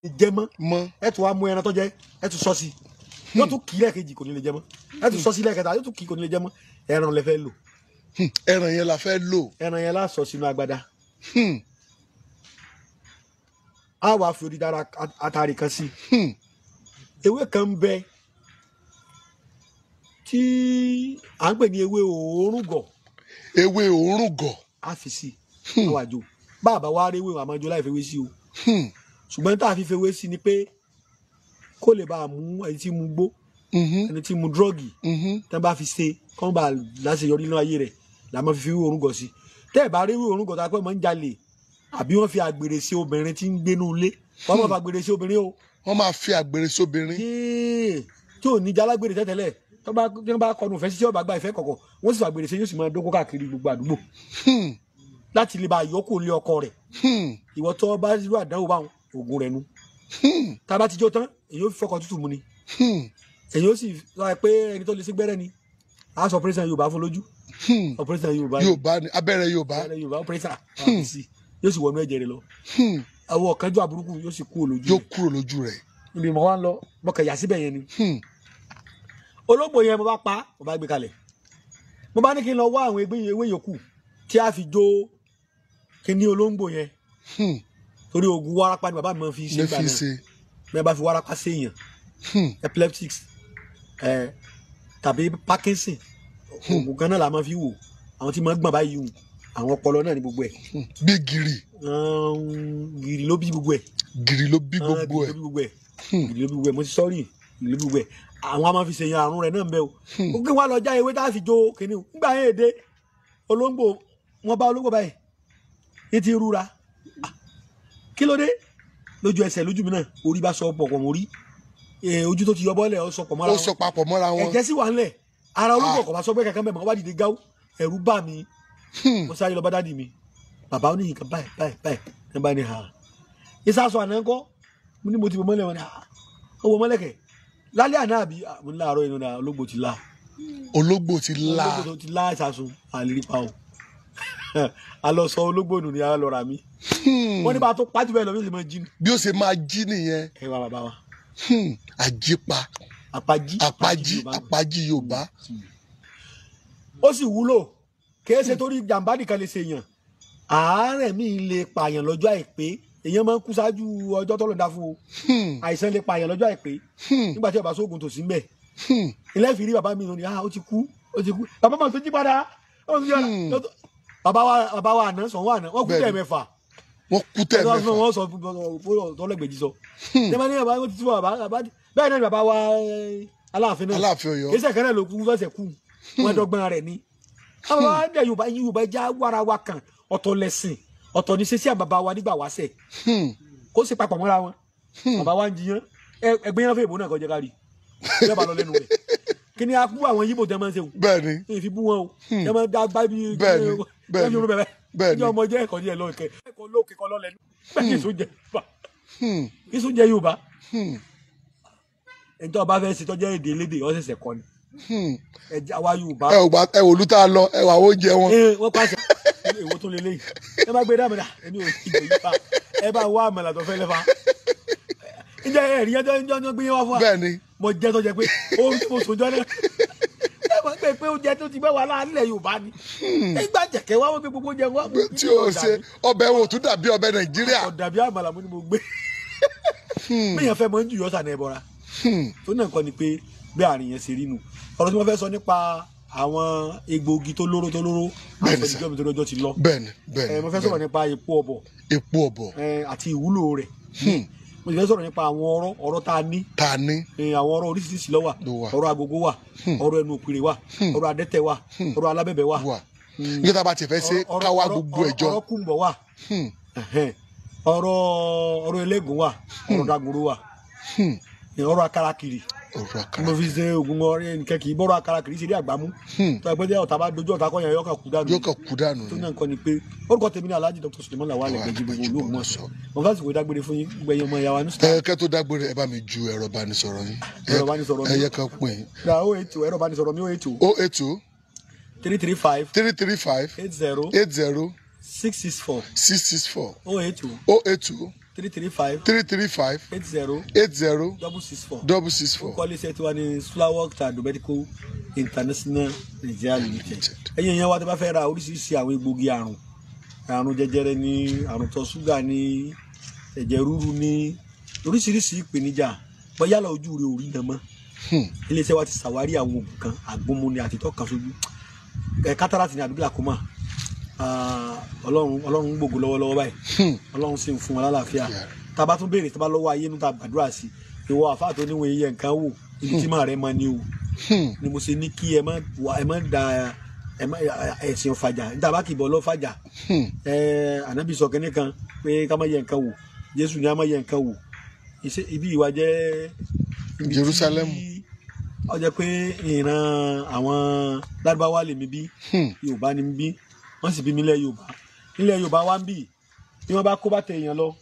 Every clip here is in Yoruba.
jẹmọ́ ẹ tún wá mú ẹran tó jẹ ẹ tún sọ sí yóò tún kì í lẹ́ẹ̀kejì kò ní lè jẹmọ́ ẹ tún sọ sí lẹ́ẹ̀kẹta yóò tún kì í kò ní lè jẹmọ́ ẹran lẹ fẹ́ lò. ẹran yẹn la fẹ́ lò. ẹran yẹn la sọ sínú agbada. a wá fi odidara atari kan sí. ewé kan bẹ tí à ń pè ní ewé òórùngọ̀. ewé òórùngọ̀. a fi sí àwàjò bàbá wa rí ewé àmọ́jọ láì fẹ́ wé sí o. ṣùgbọ́n tá a fi fewé sí ni pé kó lè bá a mú ẹni tí mu gbó ẹni tí mu dírọ́ọ̀gì tẹ́ bá fi ṣe kọ́ bá láṣeyọrí nínú ayé rẹ̀ là máa fi wé òórùngọ̀ sí. tẹ́ ẹ̀ bá rí wé òórùngọ̀ tá a pẹ́ mọ́ ń jalè àbí wọ́n fi àgbèrè sí obìnrin tí ń gbénú ilé wọ́n máa fi àgbèrè sí obìnrin o. wọ́n máa fi àgbèrè sí obìnrin. tí ò ní jalágbèrè tẹ́tẹ́lẹ̀ tí wọ́n bá kọnu ìfẹ́ sí tí wọ́n bá gba ìfẹ́ kọ̀kọ̀ wọ́n sì fi àgbèrè sí yóò sì máa dókó káàkiri gbogbo àdúgbò láti lè ba àyọkù lé ọkọ rẹ̀ ìwọ tó bá irú àdánwò báwọn oògùn rẹ̀ nu tá a bá ti jó tán èyí ó fi fọkàn tútù mu ni èyí ó sì sọ pé ẹni tó lè sí gbẹ́rẹ́ ni a sọ operation Yorùbá fún lójú operation Yorùbá ni abẹ́rẹ́ Yorùbá operation yóò sì wọnú ẹ̀jẹ̀ rẹ̀ lọ àwọn ọ̀kánjú àbúrúkú yóò sì kúrò lójú rẹ̀ ibi mo wá ń lọ mo kàn yà síbẹ̀ yẹn ni ológbò yẹn mo bá pa mo bá gbé kalẹ̀ mo bá ní kí n lọ wá àwọn ewé yòókù tí a fi jó kí ní olóńgbò yẹn torí oògùn wárápá ni bàbá mi máa fi ṣe gbà náà bí a bá fi wárápá séèyàn epileptics tàbí Parkinson oògùn kan náà la máa fi wò àwọn tí máa ń gbọ̀n báyìí wò àwọn ọpọlọ náà ní gbogbo ẹ̀. bí gìrì. gìrì ló bí gbogbo ẹ̀. gìrì ló bí gbogbo ẹ̀. gìrì ló bí gbogbo ẹ̀ mo ti sọ́ọ̀rì gìrì ló bí gbogbo ẹ̀ àwọn a máa fi ṣèyàn àrùn rẹ̀ náà ń bẹ o. ó kí wọ́n lọ já ewé tá a fi jó kìnìún nígbà yẹn èdè olóńgbò wọn bá olóńgbò báyìí ní ti rúra kí ló dé lójú ẹsẹ̀ lójú mi náà orí bá sọ pọ̀ mọ́ orí ojú tó ti yọ bọ́lẹ̀ ó sọ pọ̀ mọ́ra wọn. ó sọ papọ̀ mọ́ra wọn. ẹ̀jẹ̀ sì wà ńlẹ̀ ara olóńgbò kò bá sọ pé kankan bẹ́ẹ̀ mọ́ bá dìde gáwó ẹ̀rù bà mí mo sáré lọ bá dádì mi bàbá ó ní nǹkan báyìí ẹ bá ní ha ìsàsọ àná ńkọ́ mo ní mo ti bọ mọ́lẹ̀ wọn ni ó wọ mọ́lẹ̀kẹ̀ lálẹ́ àná àbí mo ní láàárọ̀ inú náà ológbò ti la. ológbò ti la. ológbò ti la ìsàsùn àlérí pa o a lọ sọ ológbò nù ní ara lọ rà mí wọn ní bá a tó pàjù bẹ́ẹ̀ lọ bí ó ṣe máa jí ni. bí ó ṣe máa jí nìyẹn. ẹ wá bàbá wa. àjípa. àpájí Yorùbá. ó sì wúlò kì í ṣe torí jàǹbá nìkan lè ṣe èèyàn àárẹ̀ mi lè pààyàn lọ́jọ́ àìpé èèyàn máa ń kú ṣáájú ọjọ́ tó lọ dá fún o àìsàn lè pààyàn lọ́jọ́ àìpé nígbà tí ọba sóògùn tò sí mbẹ̀ ilé ìfìrí bàbá mi ni ó ti kú bàbá máa tó jí padà ó ti yára bàbá wa àná sọ̀wọ́ àná wọ́n kú tẹ̀ mẹ́fà wọ́n sọ tọ́lẹ̀gbẹ̀jì sọ tẹ́lẹ̀ ní bàbá ti tú bàbá bẹ́ẹ̀ náà ni bàbá wa Aláàfin náà kì í sẹ̀kẹ́ náà ló kú fẹsẹ̀ kú wọ́n dọ́gbọ́n rẹ̀ ni àwọn ọdẹ Yorùbá já wàrà wa kan ọ̀tọ̀ lẹ́sìn ọ̀tọ̀ ní sẹ́sí àbàbà wa nígbà wáṣẹ̀ kó sì papọ̀ mọ́ra wọn bàbá wa ń jiyàn ẹgbẹ́ yẹn fún èbó náà kọjá kárí ẹ bá lọ lẹ́nu rẹ̀ kí ni a kú àwọn yíbo tẹ́ máa ń ṣe o bẹ́ẹ̀ni èyí bú wọn o ẹ máa dá gbá bí bẹ́ẹ̀ni ní ọmọ jẹ́ ẹ̀kọ́ ní ẹ̀ lọ́ọ̀kẹ́ ẹ̀kọ́ lóòkè kọ́ lọ́lẹ́nu bẹ́ẹ̀ kí sún jẹ Yorùbá ẹ̀ńtọ́ ọba fẹ́ ṣe tọ́jú èdè elédè ọ̀sẹ̀sẹ̀ kọ́ ni ẹja wa Yorùbá. ẹ wò lú tá a lọ ẹ wà oúnjẹ wọn. wọ́n pàṣẹ èwo tó lélẹ́yìn ẹ bá gbé dáàmú dà ẹni ò ìjọ yìí fa ẹ bá wá àmàlà tó fẹ́ lẹ́fà. ǹjẹ́ ẹ̀rí ẹjọ́ ń gbé yẹn wá fún wa. bẹ́ẹ̀ni. mo jẹ́ tó jẹ pé ó ń mo sòjọ́ náà ẹ mọ̀ pé oúnjẹ tó ti bẹ́ wà láàlẹ̀ Yorùbá ni. nígbà jẹ̀kẹ́ wá wọ́n gbé gbogbo oúnjẹ wá. tí o ṣe ọbẹ̀ wo tún dàbí ọbẹ̀ Nàìjíríà. ọ̀dàbí àmàlà mo ni mo gbé. míyàn fẹ́ mọ ń jù yọ sànà ẹ̀bọra. tó náà kọ́ ni pé bí àárín yẹn ṣe rí nu ọ̀rọ̀ tí mo fẹ́ sọ nípa àwọn egbòogi tó lóró àfẹnijọ́ mi tó lọ́jọ́ ti lọ. bẹ́ẹ̀ni mo fẹ́ sọ̀rọ̀ nípa epo ọ̀bọ̀ àti ìwúlò rẹ̀ mo sì fẹ́ sọ̀rọ̀ nípa àwọn ọ̀rọ̀ tá a ní àwọn ọ̀rọ̀ oríṣiríṣi ló wà ọ̀rọ̀ agogo wà ọ̀rọ̀ ẹnu òpìrè wà ọ̀rọ̀ adẹ́tẹ̀ wà ọ̀rọ̀ alábẹ̀bẹ̀ wà. nígbà tá a bá ti fẹ́ ṣe káwá gbogbo ẹ̀jọ́. ọ̀rọ̀ kùnbọ̀ wà ọ̀rọ̀ ẹlẹ́gùn wà ọ̀rọ̀ dàgùrò wà ọ̀rọ̀ akarakiri mo fi ṣe oògùn ọ̀rẹ́ nìkan kì í bọ́rọ̀ akarakiri ṣe rí àgbámú tó ẹgbẹ́ tí ọ̀tá bá dojú ọ̀tá kọ́yàn yọkàn kú dànù tó náà kọ́ ni pé orúkọ tèmi ní Alhaji Dr. Suleiman Lawal Ẹgbẹ́jí gbogbo olóògùn ọ̀sọ́ mo fẹ́ sìnkú dágbére fún yín gbẹ̀yìn ọmọ ìyàwó anúṣà. kẹ́ tó dágbére ẹ bá mi ju ẹ̀rọ ìbánisọ̀rọ̀ yín ẹ̀yẹ kan pín in. ẹ̀rọ ìbánisọ̀rọ̀ mi 080 335 80 664 080 335 335 80 80 664. 664. Call iṣẹ́ tiwa ní Sulawok Trado Medical International Nigeria Limited. Ẹ̀yin yẹn wá tí bá fẹ́ ra oríṣiríṣi àwọn egbògi àrùn jẹjẹrẹ ní àrùn tó ṣúgà ní ẹ̀jẹ̀ ríru ní oríṣiríṣi ìpèníjà bóyá lọ ojú rẹ ò rí náà mọ́. Iléeṣẹ́ wa ti ṣàwárí àwọn oògùn kan àgbọ̀nmu ni àtìtọ́ kan sójú kátàràtì ní àbí glaucoma. Ọlọ́run gbogbo lọ́wọ́lọ́wọ́ báyìí Ọlọ́run sì ń fún wọn lálàáfíà. Tá bá tún béèrè tá bá lọ́wọ́ ayé nú tá gbàdúrà sí ìwọ àfáà tó níwọ̀n iye nǹkan wò ibi tí màá rẹ mọ ni o ni mo ṣe ní kí ẹ má da ẹ̀sìn ọ̀fàjà níta bá kì í bọ̀ lọ́fàjà. Ànábì sọ kẹ́ni kan pé ká má yẹ nǹkan wò Jésù ni a má yẹ nǹkan wò ibi ìwà jẹ́ Jerusalem. Ó jẹ́ pé ìran àwọn Lárúbáwá lèmi bí Yorùbá ni mi bí wọ́n sì bí mi nílẹ̀ Yorùbá wá ń bì bí wọ́n bá kó bàtà èèyàn lọ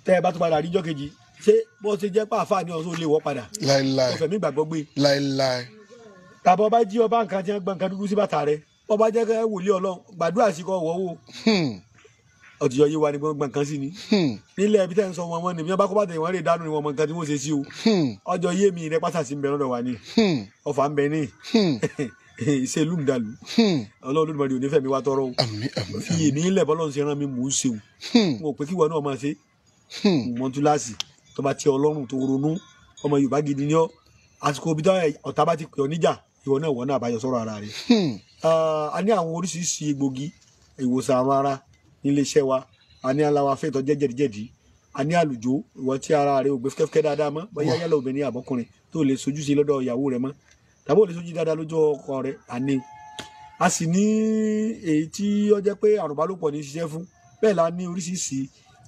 tẹ́ ẹ bá tún padà ríjọ́ kejì ṣé bó ṣe jẹ́ pàáfàá ni ọ̀sán lè wọ́ padà láíláí ọ̀fẹ́ mi gbàgbọ́ gbé láíláí. tàbí ọba jí ọba nǹkan tí wọ́n gbọ́n nǹkan dúdú sí bàtà rẹ̀ ọba jẹ́ kẹ́ wòlíì Ọlọ́run gbàdúrà sí kọ́ wọ́wọ́ ọtí yọ yé wa ni gbọ́n nǹkan sí ni nílẹ̀ ibi tẹ́ ń sọ wọn ni bí wọ́n bá kó bàtà ìwọ̀n rè dánú ni wọ́n mọ nǹkan tí wọ́n ṣe sí o ọjọ́ yé mi rẹ pàtàkì ń bẹ lọ́dọ̀ wa ni ọfà ń bẹ ní ìṣèlú ń dàlú Ọlọ́run Olódùmarè ò ní fẹ́ mi wá tọrọ o iye mi ilẹ̀ bọ́lọ́run ṣe rán mi mò ń ṣe o mo pé kí wọn náà máa ṣe mọ́túláàsì tó bá ti Ọlọ́run tó ronú ọmọ Yorùbá gidi ni ọ́ àsìkò ibi ọ̀tá bá ti pè ọ́ níjà ìwọ náà àbáyọ sọ̀rọ̀ ara rẹ̀. A ní àwọn oríṣiríṣi egbògi ìwòsàn àwọn ara nílé iṣẹ́ wa a ní aláwa fẹ́tọ̀ jẹ́jẹ̀díjẹ̀dí a ní àlùjó ìwọ tí ara rẹ̀ ò gbé fẹ́fẹ́ dáadáa mọ́ bóyá yálà obìnrin àbọ́kùnrin tó lè sojú sí lọ́dọ̀ ìyàwó rẹ̀ mọ́ tàbí ò lè sojú dáadáa lójú ọkọ rẹ̀ àní. A sì ní èyí tí ó jẹ́ pé àrùn ìbálòpọ̀ ní ṣiṣẹ́ fún bẹ́ẹ̀ la ní oríṣiríṣi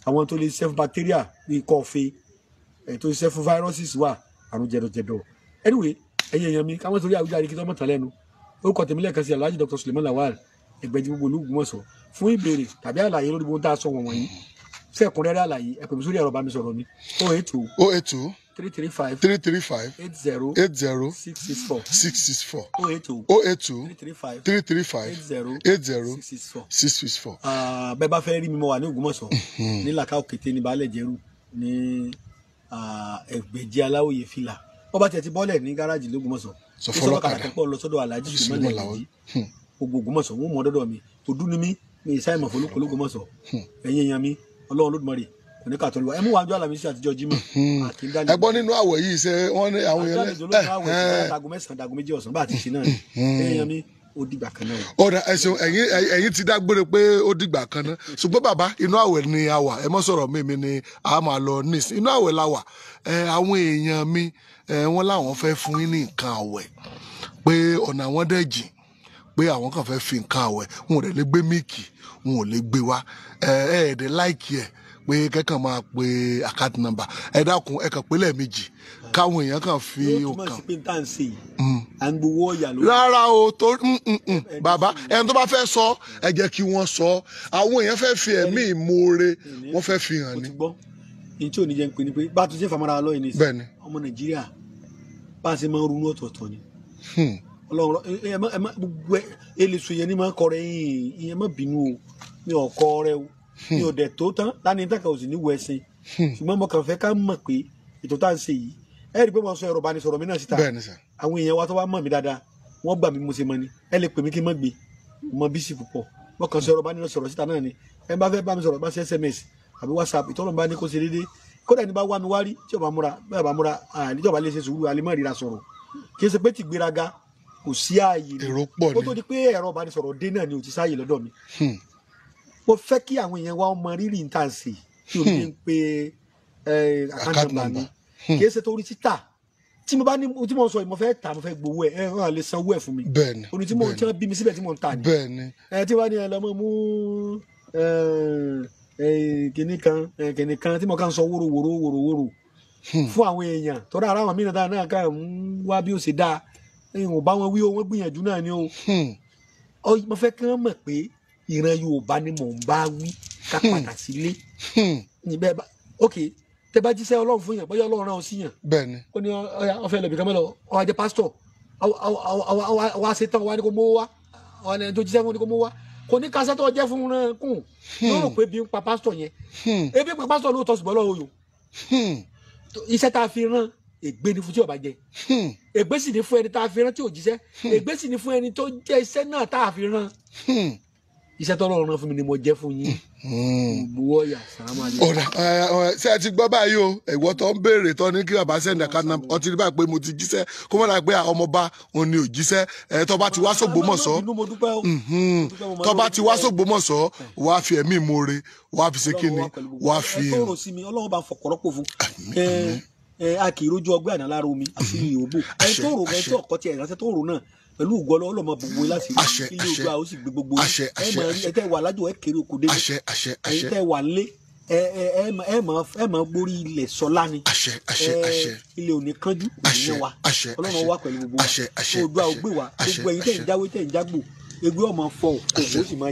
àwọn tó lè ṣiṣẹ́ fún bacteria bíi kọfẹ tó ṣiṣẹ́ fún viruses wà àrùn jẹ̀dọ̀jẹ̀dọ̀. Anyway ẹ̀yin èèyàn mi káwọn torí àwùjáde kí tó mọ̀ tán lẹ́nu orúkọ tèmi lẹ́ẹ̀kan sí Alhaji Dr. Suleiman Lawal Ẹgbẹ́jí gbogbo Olúgbòmọ̀ṣọ́ fún ìbéèrè tàbí àlàyé lórí gbogbo tá a sọ wọ̀nyí fẹ́ẹ̀kúnrẹ́rẹ́ àlàyé ẹ pè mí sórí ẹ̀rọ ìbánisọ̀rọ̀ mi 082 335 335 80 80 664 664 082 335 80 80 664. 664. Bẹ́ẹ̀ bá fẹ́ rí mi mo wà ní Ògbómọ̀ṣọ́ ní Làkà Òkété ní Baálẹ̀ Jẹ́rù ní Ẹgbẹ́jí Aláwòye fìlà wọ́n bá tiẹ̀ ti bọ́lẹ̀ ní gáràjì l'Ógbómọ̀ṣọ́ sọ fọlọ́kadà pọ̀ lọ sọ́dọ̀ Alhaji Suleiman Lawal gbogbo Ògbómọ̀ṣọ́ wọn mọ̀ dọ́dọ̀ mi òdú ni mí mi ìsáyẹ̀mọ̀ fọlọ́kọ l'Ógbómọ̀ṣọ́ ẹ̀yin èèyàn mi Ọlọ́run Olódùmarè kò ní kàtọ́ lùwà ẹ mú wàá jọ Àlàmísì àtijọ́ Jímọ̀ ẹ gbọ́ nínú àwẹ̀ yìí ṣe wọ́n ní àwọn èèyàn dago mẹ́sàn-án dago méjì ọ̀sán bá a ti ṣe náà èèyàn mi ó dìgbà kan náà. ọ̀dà ẹ̀sùn ẹ̀yin ti dágbére pé ó dìgbà kan náà ṣùgbọ́n bàbá inú àwẹ̀ ni a wà ẹ mọ́ sọ̀rọ̀ mímí ni a máa lọ nísìn inú àwẹ̀ la wà àwọn èèyàn mi wọ́n láwọn fẹ́ fún yín ní nǹkan àwẹ̀ pé ọ̀nà àwọn dẹ̀ jìn pé àwọn kan fẹ́ fi nǹkan àwẹ̀ wọn ò lè gbé míìkì wọn ò lè gbé wá ẹ̀ẹ́dẹ̀ láìkì ẹ̀ pé kẹ́kàn máa pe àkáàtì nọ́mbà ẹ dákun ẹ kàn pé lẹ́ẹ̀mejì káwọn èèyàn kàn fi òkan. yóò túmọ̀ sí pé tá à ń ṣe yìí à ń gbowó ọ̀yà lórí. rárá o tó bàbá ẹni tó bá fẹ́ sọ ẹ jẹ́ kí wọ́n sọ àwọn èèyàn fẹ́ fi ẹ̀mí ìmoore wọ́n fẹ́ fi hàn ni. o ti gbọ́ ní tí ò ní jẹ́ ń pè ní pé bá a tún ṣe famara lọ́yìn ní bẹ́ẹ̀ni ọmọ Nàìjíríà bá a ṣe máa ń ronú ọ̀tọ̀ọ̀tọ̀ ni. Ọlọ́run ẹ má gbogbo eléso yẹn ní máa ń kọrẹ yín ìyẹn má bínú o mi ò kọ rẹ o mi ò dẹ̀ tó tán láni tẹ́ka ò sì ní wọ ẹsẹ̀ ṣùgbọ́n mo kàn fẹ́ ká mọ̀ pé ètò tá à ń ṣe yìí ẹ rí i pé mo sọ ẹ̀rọ ìbánisọ̀rọ̀ mi náà síta àwọn èèyàn wa tó wá mọ̀ mí dáadáa wọ́n gbà mí mo ṣe mọ ni ẹ lè pè mí kí n má gbé mo bísí púpọ̀ mo kàn sọ ẹ̀rọ ìbánisọ̀rọ̀ síta náà ni ẹ bá fẹ́ bá mi sọ̀rọ̀ bá ṣe SMS àbí WhatsApp ìtọ́nà bá ní kó ṣe déédéé kódà ní bá wá mi wá rí tí ò bá múra bẹ́ẹ̀ bá múra àníjọba lè ṣe sùúrù alimọ̀ ìrira sọ̀rọ̀ kì í ṣe pé ti gbéraga kò sí ààyè èrò pọ̀ ni kó tó di pé ẹ̀rọ ìbánisọ̀rọ̀ dé náà ni ò ti sáàyè lọ́dọ̀ mi mo fẹ́ kí àwọn èèyàn wa ọmọ rírì ń tà sí kí o ní pe àkáǹtì nàmbà mi kì í ṣe torí títà tí mo bá ní tí mo sọ yìí mo fẹ́ tà mo fẹ́ gbowó ẹ̀ hàn lè sanwó ẹ̀ fún mi bẹ́ẹ̀ni oní tí mo tí wọ́n bí mi síbẹ̀ tí mo ń tà ní bẹ́ẹ̀ni tí wọ́n ní ẹ lọ́mọ mú kìnì kan tí mo kàn sọ wóróworó fún àwọn èèyàn tọ́ra ara àwọn mìíràn náà kàn ń wá bí ó ṣe dáa ò bá wọn wí o wọ́n gbìyànjú náà ni o mo fẹ́ kí wọ́n mọ̀ pé ìran Yorùbá ni mò ń bá wí ká padà sílé níbẹ̀ bá ok tẹ bá jíṣẹ́ Ọlọ́run fún yàn bóyá Ọlọ́run rán ọ sí yàn bẹ́ẹ̀ni ó ní ọfẹ́ lọ́bì kan mọ́ lọ ọ wá jẹ́ pásítọ̀ wá ṣe tán wá ní kó mówó wá ọ ní tó jíṣẹ́ fún ní kó mówó wá kò ní kásẹ̀ tó jẹ́ fún rán kùn yóò rò pé bí ń pa pásítọ̀ yẹn ebi pa pásítọ̀ lóòótọ́ ṣùgbọ́n lọ́wọ́ yòó iṣẹ́ tá a fi rán ègbé ni fún tí ó bá jẹ ègbé sì ni fún ẹni tá a fi rán tí ò jíṣẹ́ ègbé sì ni fún ẹni tó jẹ́ iṣẹ́ náà tá a fi rán iṣẹ́ tó lọ́rùn rán fún mi ni mo jẹ́ fún yín buwọ́ yà sàrámà lé. ọ̀rẹ́ ṣé ẹ ti gbọ́ báyìí o ẹ̀wọ́ tó ń béèrè tó ní kí bàbá sẹ́ńdà kánà ọtí rí báyìí pé mo ti jíṣẹ́ kó mọ̀ láì pé ọmọọba òun ni ò jíṣẹ́ tó bá ti wá s'Ògbómọ̀ṣọ́ tó bá ti wá s'Ògbómọ̀ṣọ́ wàá fi ẹ̀mí ìmoore wàá fi ṣe kíni wàá fi. ẹ tó rò sí mi Ọlọ́run bá ń fọkọ̀rọ̀pọ̀ fún a kì í rójú ọgbẹ́ àná lára omi àfi ìyòbò ẹni tó rò ẹni tó ọkọ tiẹ̀ ìránṣẹ́ tó rò náà pẹ̀lú ògbọ́lọ́ ọlọ́mọ gbogbo láti rí ilé ojú àwọn sì gbé gbogbo ẹ tẹ́ wà lájò ẹ kéré oko délé ẹ̀yin tẹ́ wà lé ẹ máa gbórí ilẹ̀ sọlá ni ilé òní kánjú òní wa Ọlọ́run wà pẹ̀lú gbogbo wa Oòduà ó gbé wa gbogbo ẹ̀yin tẹ́ ń jáwé tẹ́ ń jágbò egbé ọmọ fọ òkú ó sì máa